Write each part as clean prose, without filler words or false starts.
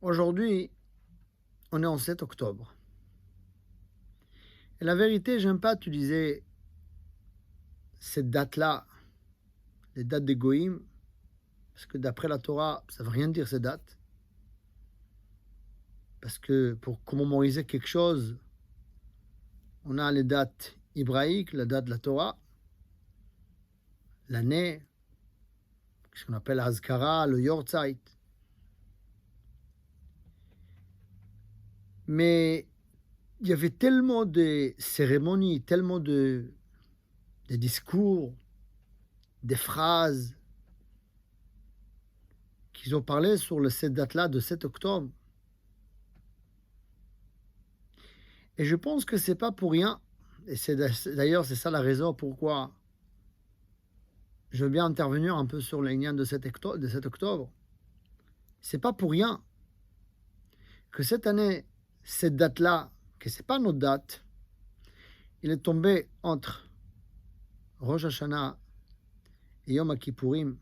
Aujourd'hui, on est en 7 octobre. Et la vérité, j'aime pas utiliser cette date-là, les dates des Goïm, parce que d'après la Torah, ça ne veut rien dire ces dates. Parce que pour mémoriser quelque chose, on a les dates hébraïques, la date de la Torah, l'année, ce qu'on appelle Hazkara, le Yortzeit. Mais il y avait tellement de cérémonies, tellement de discours, des phrases qu'ils ont parlé sur cette date-là de 7 octobre. Et je pense que c'est pas pour rien. Et d'ailleurs, c'est ça la raison pourquoi je veux bien intervenir un peu sur les liens de 7 octobre. C'est pas pour rien que cette année, cette date-là, que c'est pas notre date, il est tombé entre Rosh Hashanah et Yom Kippourim,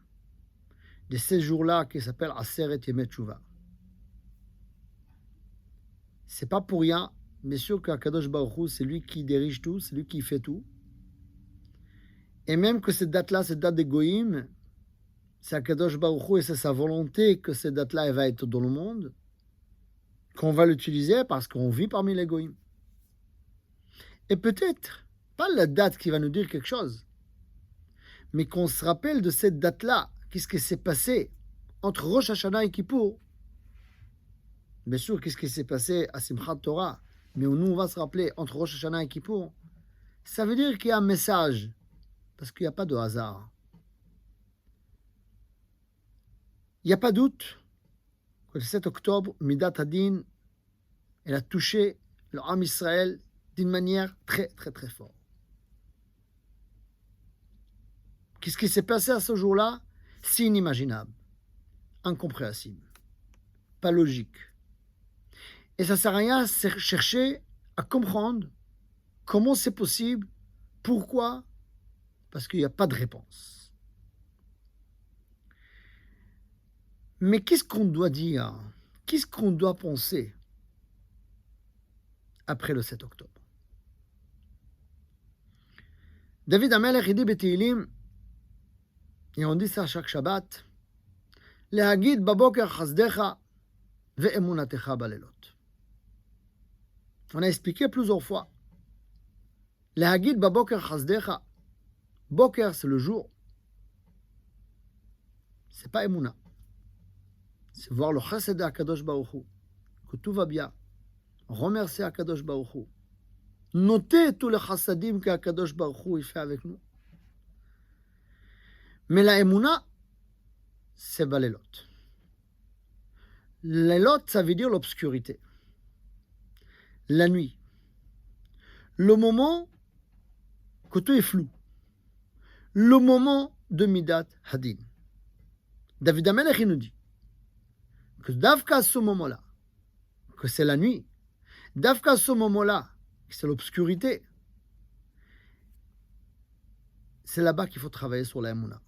de ces jours-là qui s'appellent Aseret Yemei Teshuvah. C'est pas pour rien, bien sûr qu'Akadosh Baruch Hu, c'est lui qui dirige tout, c'est lui qui fait tout. Et même que cette date-là, cette date des Goïm, c'est Akadosh Baruch Hu et c'est sa volonté que cette date-là elle va être dans le monde, qu'on va l'utiliser parce qu'on vit parmi les Goïm. Et peut-être, pas la date qui va nous dire quelque chose, mais qu'on se rappelle de cette date-là, qu'est-ce qui s'est passé entre Rosh Hashanah et Kippour. Bien sûr, qu'est-ce qui s'est passé à Simchat Torah, mais nous, on va se rappeler entre Rosh Hashanah et Kippour. Ça veut dire qu'il y a un message, parce qu'il n'y a pas de hasard. Il n'y a pas doute que le 7 octobre, Midat Hadin, elle a touché le Ham Israël d'une manière très, très, très forte. Qu'est-ce qui s'est passé à ce jour-là? C'est inimaginable, incompréhensible, pas logique. Et ça ne sert à rien de chercher à comprendre comment c'est possible, pourquoi, parce qu'il n'y a pas de réponse. Mais qu'est-ce qu'on doit dire? Qu'est-ce qu'on doit penser après le 7 octobre? David Amelech, il dit Beteilim, et on dit ça chaque Shabbat, Lehagid baboker chasdecha ve'emunatecha balelot. On a expliqué plusieurs fois. Lehagid baboker chasdecha. Boker, c'est le jour. C'est pas emuna. C'est voir le chesed d'Akadosh Baruch Hu, que tout va bien. Remercier Akadosh Baruch Hu. Noter tous les chassadim qu'Akadosh Baruch Hu il fait avec nous. Mais la emuna, c'est balelot. Lelot, ça veut dire l'obscurité. La nuit. Le moment que tout est flou. Le moment de Midat Hadin. David Amelech, il nous dit que Davka à ce moment-là, que c'est la nuit, Davka à ce moment-là, que c'est l'obscurité, c'est là-bas qu'il faut travailler sur la Emouna.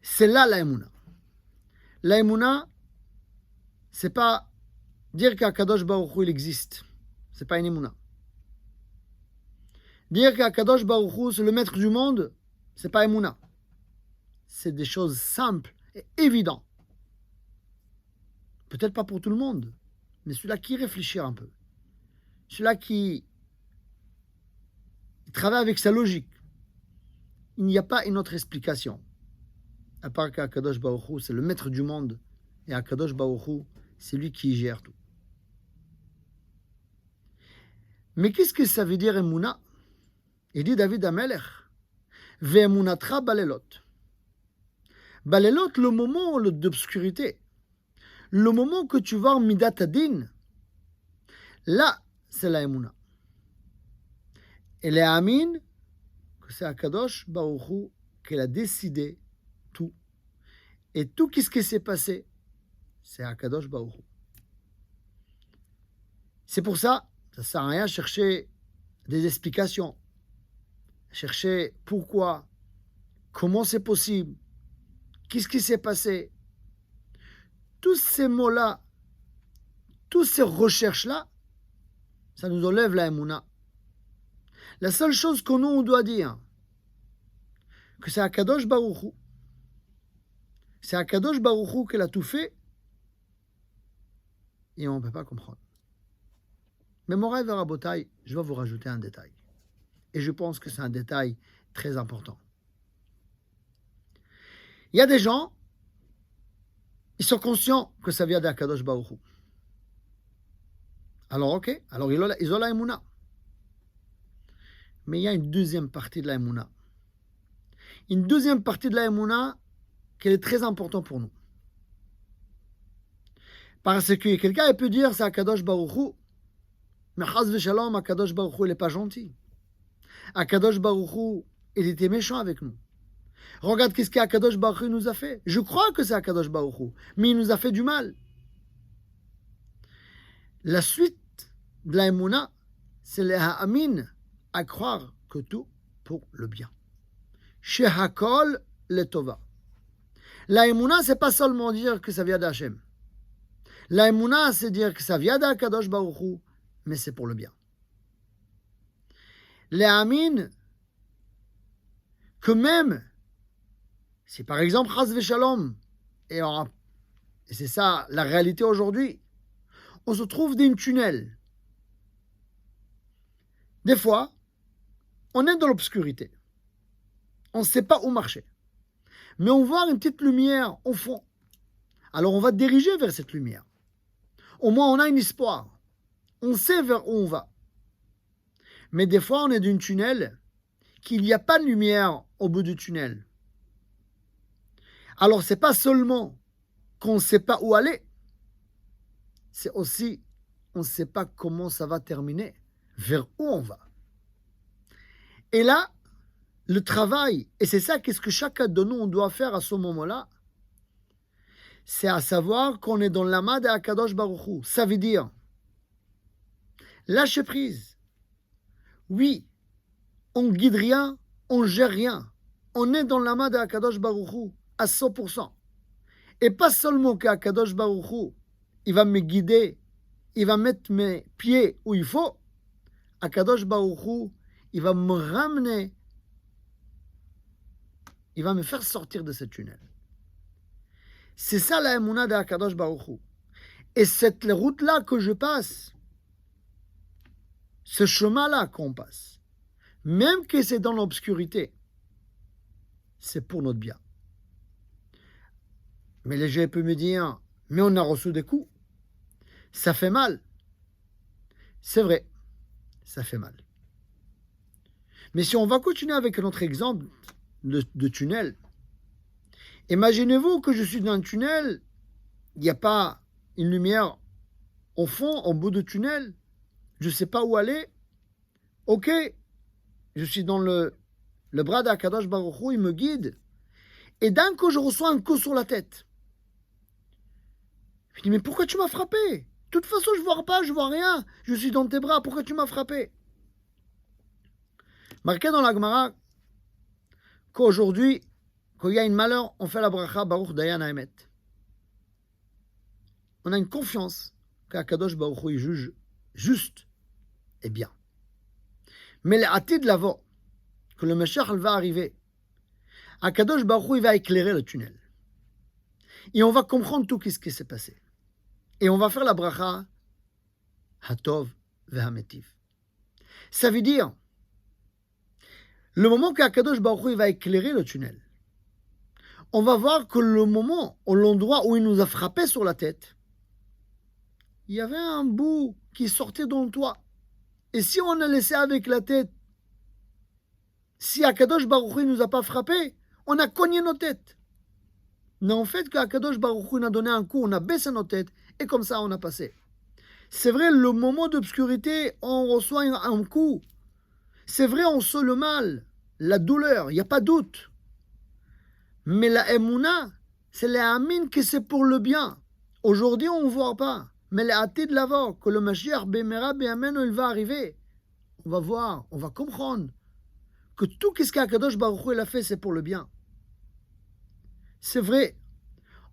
C'est là la Emouna. La Emouna, c'est pas dire qu'Akadosh Baruch Hu il existe. C'est pas une Emouna. Dire qu'Akadosh Baruch Hu c'est le maître du monde, c'est pas Emouna. C'est des choses simples et évidentes. Peut-être pas pour tout le monde, mais celui-là qui réfléchit un peu. Celui-là qui travaille avec sa logique. Il n'y a pas une autre explication. À part qu'Akadosh Baruch Hu, c'est le maître du monde. Et Akadosh Baruch Hu, c'est lui qui gère tout. Mais qu'est-ce que ça veut dire Emouna? Il dit David Amelech, Ve'emunatra balelot. Balelot, le moment d'obscurité. Le moment que tu vas en Midat Hadin, là, c'est la Emouna. Et les Amin, que c'est Akadosh Baruch Hu qui a décidé tout. Et tout ce qui s'est passé, c'est Akadosh Baruch Hu. C'est pour ça, ça ne sert à rien de chercher des explications. Chercher pourquoi, comment c'est possible, qu'est-ce qui s'est passé. Tous ces mots-là, toutes ces recherches-là, ça nous enlève la émouna. La seule chose que nous, on doit dire, que c'est Akadosh Baruch Hu. C'est Akadosh Baruch Hu qui a tout fait, et on ne peut pas comprendre. Mais Moraï et Rabotai, je vais vous rajouter un détail. Et je pense que c'est un détail très important. Il y a des gens, ils sont conscients que ça vient d'Akadosh Baruch Hu. Alors, ok, alors ils ont la émouna. Mais il y a une deuxième partie de la émouna. Une deuxième partie de la émouna qui est très importante pour nous. Parce que quelqu'un peut dire c'est Akadosh Baruch Hu, mais Chaz v'Shalom, Akadosh Baruch Hu, il n'est pas gentil. Akadosh Baruch Hu, il était méchant avec nous. Regarde qu'est-ce qu'Akadosh Baruch Hu nous a fait. Je crois que c'est Akadosh Baruch Hu, mais il nous a fait du mal. La suite de la émouna, c'est le ha'amin, à croire que tout pour le bien. Shehakol le tova. La émouna, c'est pas seulement dire que ça vient d'Hachem. La émouna, c'est dire que ça vient d'Akadosh Baruch Hu, mais c'est pour le bien. Le ha'amin, que même si par exemple Chaz v'Shalom, et c'est ça la réalité aujourd'hui, on se trouve dans un tunnel. Des fois, on est dans l'obscurité. On ne sait pas où marcher. Mais on voit une petite lumière au fond. Alors on va diriger vers cette lumière. Au moins on a un espoir. On sait vers où on va. Mais des fois on est dans un tunnel qu'il n'y a pas de lumière au bout du tunnel. Alors c'est pas seulement qu'on ne sait pas où aller, c'est aussi on ne sait pas comment ça va terminer, vers où on va. Et là, le travail, et c'est ça qu'est-ce que chacun de nous on doit faire à ce moment-là, c'est à savoir qu'on est dans l'ama de Akadosh Baruch Hu. Ça veut dire lâcher prise. Oui, on guide rien, on gère rien. On est dans l'ama de Akadosh Baruch Hu à 100%. Et pas seulement qu'Akadosh Baruch Hu, il va me guider, il va mettre mes pieds où il faut. Akadosh Baruch Hu, il va me ramener, il va me faire sortir de ce tunnel. C'est ça la émouna de Akadosh Baruch Hu. Et cette route-là que je passe, ce chemin-là qu'on passe, même que c'est dans l'obscurité, c'est pour notre bien. Mais les gens peuvent me dire, mais on a reçu des coups. Ça fait mal. C'est vrai, ça fait mal. Mais si on va continuer avec notre exemple de tunnel, imaginez-vous que je suis dans un tunnel, il n'y a pas une lumière au fond, au bout du tunnel, je ne sais pas où aller. Ok, je suis dans le bras d'Akadosh Baruch Hu, il me guide. Et d'un coup, je reçois un coup sur la tête. Je dis, mais pourquoi tu m'as frappé? De toute façon, je ne vois pas, je ne vois rien. Je suis dans tes bras, pourquoi tu m'as frappé? Marqué dans la Gemara qu'aujourd'hui, quand il y a un malheur, on fait la bracha Baruch Dayan Haemet. On a une confiance qu'Akadosh Baruch Hu juge juste et bien. Mais l'atid de l'avant, que le Mashiach va arriver, Akadosh Baruch Hu il va éclairer le tunnel. Et on va comprendre tout ce qui s'est passé. Et on va faire la bracha Hatov ve'Hametiv. Ça veut dire, le moment qu'Akadosh Baruch Hu il va éclairer le tunnel, on va voir que le moment, ou l'endroit où il nous a frappé sur la tête, il y avait un bout qui sortait dans le toit. Et si on a laissé avec la tête, si Akadosh Baruch Hu ne nous a pas frappé, on a cogné nos têtes. Mais en fait, qu'Akadosh Baruch Hu nous a donné un coup, on a baissé nos têtes, et comme ça, on a passé. C'est vrai, le moment d'obscurité, on reçoit un coup. C'est vrai, on sent le mal, la douleur, il n'y a pas de doute. Mais la émouna, c'est la amine que c'est pour le bien. Aujourd'hui, on ne voit pas. Mais la hâte de l'avant, que le Mashiach, Bemera, Be'amen, il va arriver. On va voir, on va comprendre que tout ce qu'Akadosh Baruch Hu a fait, c'est pour le bien. C'est vrai,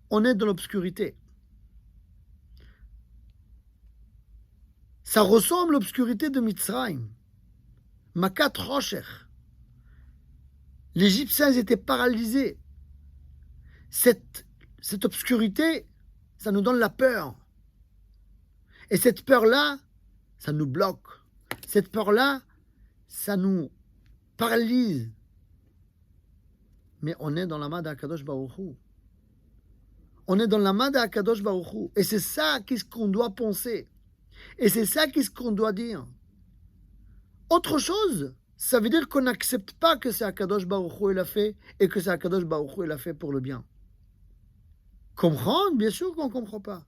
on est dans l'obscurité. Ça ressemble à l'obscurité de Mitzrayim. Makat Rocher. Les Égyptiens étaient paralysés. Cette obscurité, ça nous donne la peur. Et cette peur-là, ça nous bloque. Cette peur-là, ça nous paralyse. Mais on est dans la main d'Akadosh Baruch Hu. On est dans la main d'Akadosh Baruch Hu. Et c'est ça qu'est-ce qu'on doit penser. Et c'est ça qu'est-ce qu'on doit dire. Autre chose, ça veut dire qu'on n'accepte pas que c'est Akadosh Baruch Hu il a fait et que c'est Akadosh Baruch Hu il a fait pour le bien. Comprendre, bien sûr qu'on ne comprend pas.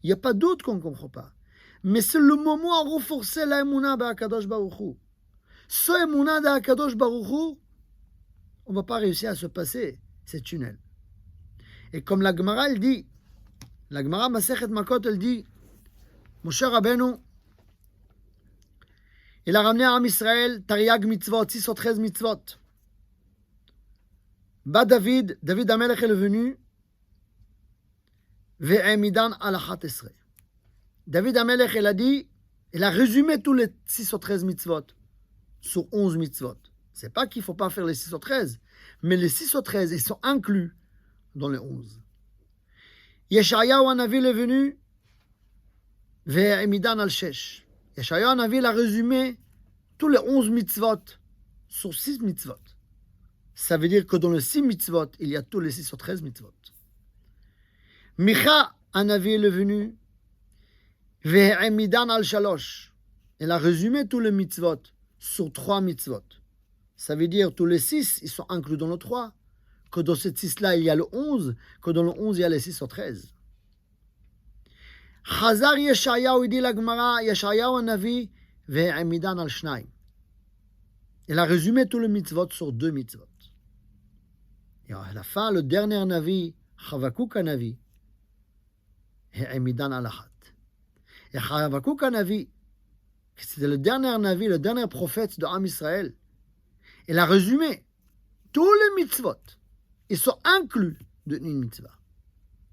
Il n'y a pas doute qu'on ne comprend pas. Mais c'est le moment à renforcer la Emouna d'Akadosh Baruch Hu. Ce Emouna d'Akadosh Baruch Hu, on ne va pas réussir à se passer ces tunnels. Et comme la Gemara, elle dit, la Gemara Masechet Makot, elle dit, Moshe Rabbeinu, il a ramené à Am Israël Tariag mitzvot, 613 mitzvot. David Amelech est venu, Ve'emidan alachat esre. David Amelech, il a dit, il a résumé tous les 613 mitzvot sur 11 mitzvot. C'est pas qu'il ne faut pas faire les 613, mais les 613, ils sont inclus dans les 11. Yeshayahu Hanavi est venu, Ve'emidan al-shesh. Yeshayahu Hanavi a résumé tous les 11 mitzvot sur 6 mitzvot. Ça veut dire que dans les 6 mitzvot, il y a tous les 613 mitzvot. Micha Hanavi est venu, Ve'emidan al-shalosh. Il a résumé tous les mitzvot sur 3 mitzvot. Ça veut dire tous les 6, ils sont inclus dans le 3. Que dans ces 6-là, il y a le 11. Que dans le 11, il y a les 613. Chazar Yeshayahu, il dit la Gemara, Yeshayahu Hanavi, Ve'emidan al-shnai. Il a résumé tous les mitzvot sur 2 mitzvot. Et à la fin, le dernier Navi, Chavakuk Hanavi, Ve'emidan al-achat. Et Chavakuk Hanavi, c'était le dernier Navi, le dernier prophète de Am Israël, il a résumé tous les mitzvot. Ils sont inclus dans une mitzvah.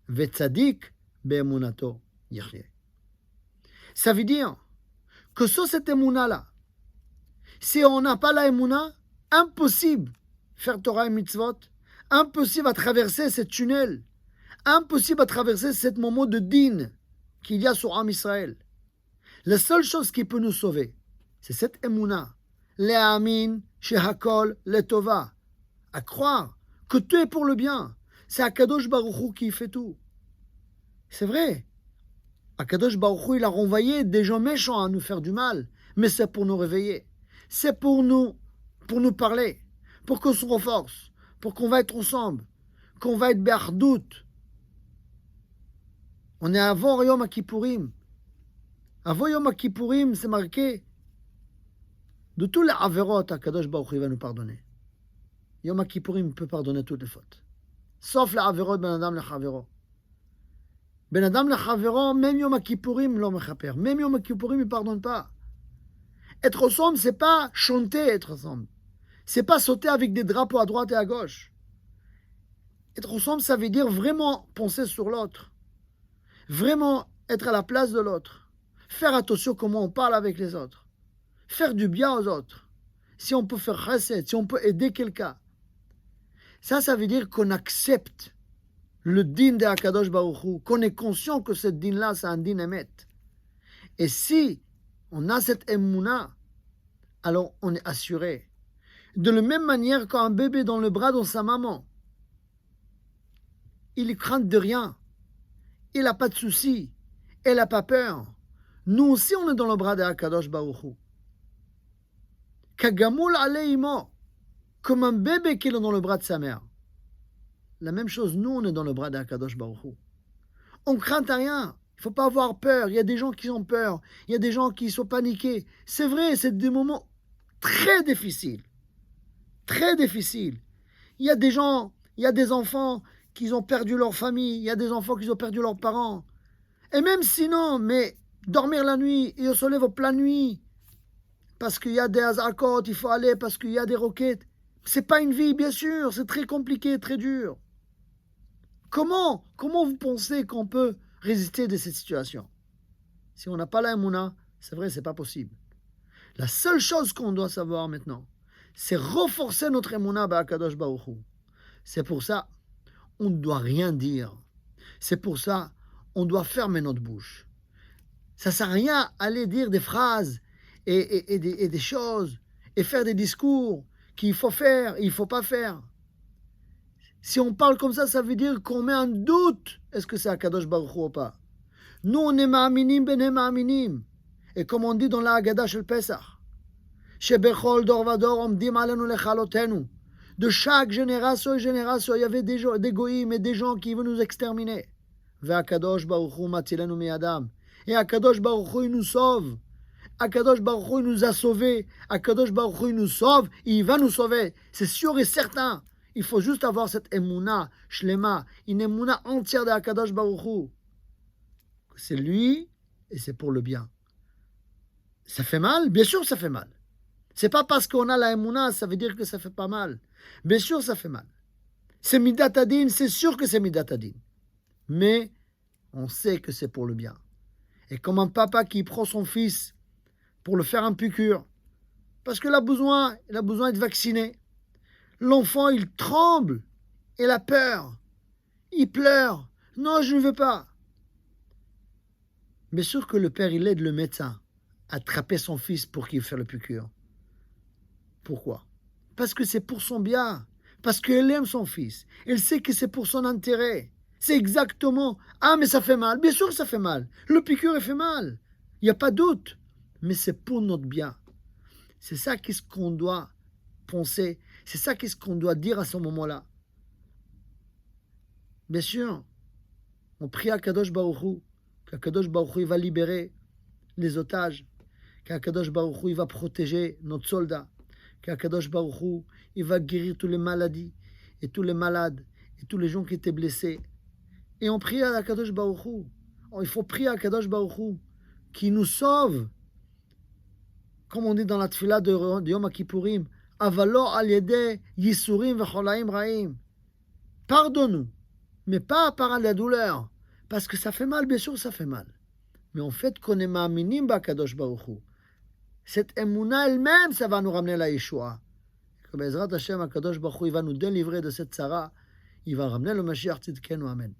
Vetzadik be'emunato yachye. Ça veut dire que sur cette émouna-là, si on n'a pas la émouna, impossible faire Torah et mitzvot, impossible à traverser ce tunnel, impossible à traverser ce moment de din qu'il y a sur Am Israël. La seule chose qui peut nous sauver, c'est cette émouna. Le'amin shehakol letova. À croire que tout est pour le bien. C'est Akadosh Baruch Hu qui fait tout. C'est vrai. Akadosh Baruch Hu, il a renvoyé des gens méchants à nous faire du mal. Mais c'est pour nous réveiller. C'est pour nous parler. Pour qu'on se renforce. Pour qu'on va être ensemble. Qu'on va être be'ardout. On est avant Yom Kippourim. Avant Yom Kippourim, c'est marqué de tous les averot, Akadosh Baruch Hu va nous pardonner. Yom Kippourim peut pardonner toutes les fautes. Sauf les averot ben Adam le Chavero. Ben Adam le Chavero, même Yom Kippourim, l'homme chaper. Même Yom Kippourim, il ne pardonne pas. Être ensemble, c'est pas chanter être ensemble. C'est pas sauter avec des drapeaux à droite et à gauche. Être ensemble, ça veut dire vraiment penser sur l'autre. Vraiment être à la place de l'autre. Faire attention comment on parle avec les autres. Faire du bien aux autres. Si on peut faire chesed, si on peut aider quelqu'un. Ça veut dire qu'on accepte le din de Akadosh Baruch Hu, qu'on est conscient que ce din-là, c'est un din émet. Et si on a cette émouna, alors on est assuré. De la même manière qu'un bébé dans le bras de sa maman, il ne craint de rien. Il n'a pas de soucis. Elle n'a pas peur. Nous aussi, on est dans le bras de Akadosh Baruch Hu. Kagamul aleimo, comme un bébé qui est dans le bras de sa mère. La même chose, nous, on est dans le bras d'Akadosh Baruch Hu. On ne craint rien. Il ne faut pas avoir peur. Il y a des gens qui ont peur. Il y a des gens qui sont paniqués. C'est vrai, c'est des moments très difficiles. Très difficiles. Il y a des gens, il y a des enfants qui ont perdu leur famille. Il y a des enfants qui ont perdu leurs parents. Et même sinon, mais dormir la nuit et se lever plein nuit, parce qu'il y a des azakot, il faut aller, parce qu'il y a des roquettes. C'est pas une vie, bien sûr. C'est très compliqué, très dur. Comment vous pensez qu'on peut résister de cette situation? Si on n'a pas la émouna, C'est vrai, c'est pas possible. La seule chose qu'on doit savoir maintenant, c'est renforcer notre émouna ba'akadosh Baruch Hu. C'est pour ça, on ne doit rien dire. C'est pour ça, on doit fermer notre bouche. Ça ne sert à rien aller dire des phrases et des choses et faire des discours qu'il faut faire et il ne faut pas faire. Si on parle comme ça veut dire qu'on met en doute est-ce que c'est Akadosh Baruch Hu ou pas. Nous, on est ma'aminim benem ma'aminim. Et comme on dit dans la Haggadah shel Pesach, Shebechol dor vador omdim alenu lechalotenu. De chaque génération et génération, il y avait des goïms et des gens qui veulent nous exterminer. Ve'akadosh Baruch Hu matilenu mi'adam. Et Akadosh Baruch Hu, il nous sauve. Akadosh Baruch Hu, il nous a sauvés. Akadosh Baruch Hu, il nous sauve. Il va nous sauver. C'est sûr et certain. Il faut juste avoir cette émouna, shlema, une émouna entière de Akadosh Baruch Hu. C'est lui et c'est pour le bien. Ça fait mal? Bien sûr, ça fait mal. C'est pas parce qu'on a la émouna, ça veut dire que ça fait pas mal. Bien sûr, ça fait mal. C'est midat adin, c'est sûr que c'est midat adin. Mais on sait que c'est pour le bien. Et comme un papa qui prend son fils pour le faire un piqûre, parce qu'il a besoin d'être vacciné. L'enfant, il tremble, il a peur, il pleure. Non, je ne veux pas. Bien sûr que le père, il aide le médecin à attraper son fils pour qu'il fasse le piqûre. Pourquoi? Parce que c'est pour son bien. Parce qu'elle aime son fils. Elle sait que c'est pour son intérêt. C'est exactement. Ah, mais ça fait mal. Bien sûr que ça fait mal. Le piqûre, il fait mal. Il n'y a pas de doute. Mais c'est pour notre bien. C'est ça qu'est-ce qu'on doit penser. C'est ça qu'est-ce qu'on doit dire à ce moment-là. Bien sûr, on prie à Kadosh Baruch Hu. Qu'Akadosh Baruch Hu va libérer les otages. Qu'Akadosh Baruch Hu va protéger notre soldat. Qu'Akadosh Baruch Hu, il va guérir toutes les maladies et tous les malades et tous les gens qui étaient blessés. Et on prie à Akadosh Baruch Hu. Il faut prier à Akadosh Baruch Hu qui nous sauve. Comme on dit dans la tfila de Yom Kippourim, Avalo al yedeh yisurim v'cholaim ra'im. Pardonne-nous, mais pas par la douleur. Parce que ça fait mal, bien sûr ça fait mal. Mais en fait, qu'on est ma'aminim ba'Akadosh Baruch Hu. Cette émouna elle-même, ça va nous ramener la Yeshua. Que Bezrat Hashem, Akadosh Baruch Hu, il va nous délivrer de cette Sarah. Il va ramener le Mashiach Tzidkenu. Amen.